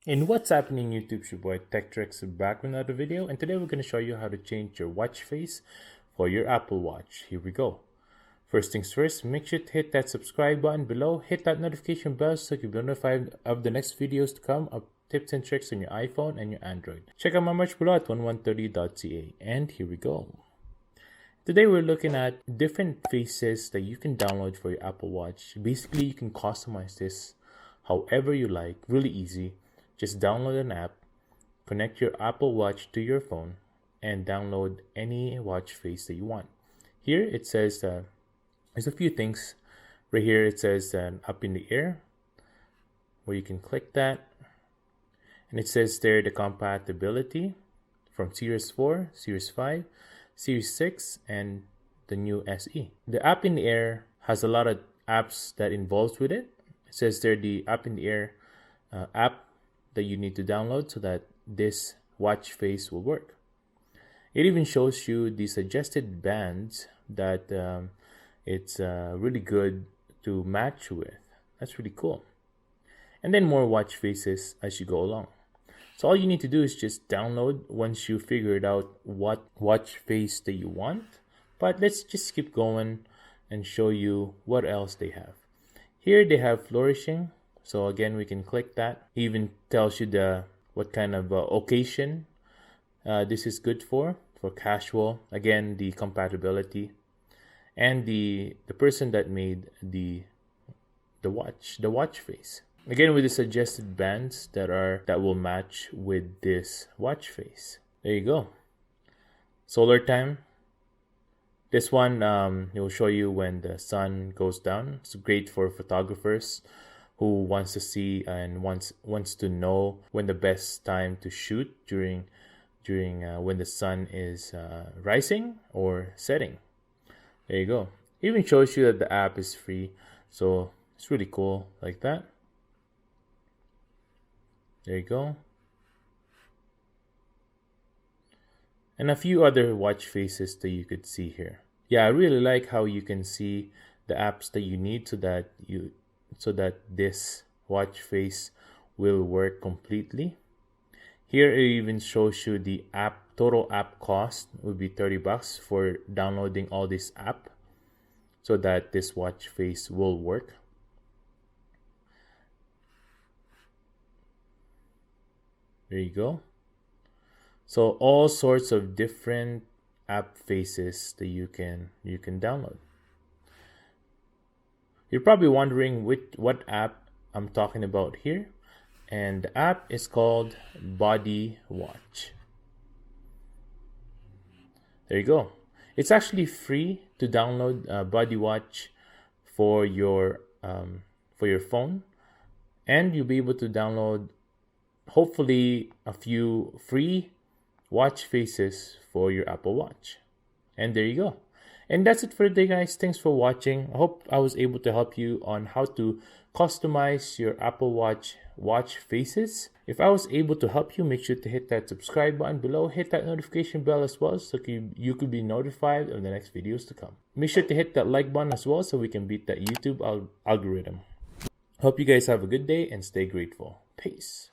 And what's happening YouTube, it's your boy TechTrex back with another video, and today we're going to show you how to change your watch face for your Apple Watch. Here we go. First things first, make sure to hit that subscribe button below, hit that notification bell so you can be notified of the next videos to come of tips and tricks on your iPhone and your Android. Check out my merch below at 1130.ca, and here we go. Today we're looking at different faces that you can download for your Apple Watch. Basically, you can customize this however you like, really easy. Just download an app, connect your Apple Watch to your phone, and download any watch face that you want. Here it says there's a few things. Right here it says up in the air, where you can click that. And it says there the compatibility from Series 4, Series 5, Series 6, and the new SE. The app in the air has a lot of apps that involves with it. It says there the app in the air app that you need to download so that this watch face will work. It even shows you the suggested bands that it's really good to match with. That's really cool. And then more watch faces as you go along. So all you need to do is just download once you figured out what watch face that you want. But let's just keep going and show you what else they have. Here they have flourishing. So again, we can click that. It even tells you what kind of occasion this is good for casual. Again, the compatibility and the person that made the watch face. Again, with the suggested bands that will match with this watch face. There you go. Solar time. This one it will show you when the sun goes down. It's great for photographers who wants to see and wants to know when the best time to shoot during when the sun is rising or setting. There you go. It even shows you that the app is free, so it's really cool like that. There you go. And a few other watch faces that you could see here. Yeah, I really like how you can see the apps that you need so that this watch face will work completely. Here it even shows you the total app cost would be $30 for downloading all this app so that this watch face will work. There you go. So all sorts of different app faces that you can download. You're probably wondering what app I'm talking about here, and the app is called Body Watch. There you go. It's actually free to download Body Watch for your phone, and you'll be able to download hopefully a few free watch faces for your Apple Watch. And there you go. And that's it for today, guys. Thanks for watching. I hope I was able to help you on how to customize your Apple watch faces. If I was able to help you, make sure to hit that subscribe button below. Hit that notification bell as well so you could be notified of the next videos to come. Make sure to hit that like button as well so we can beat that YouTube algorithm. Hope you guys have a good day and stay grateful. Peace.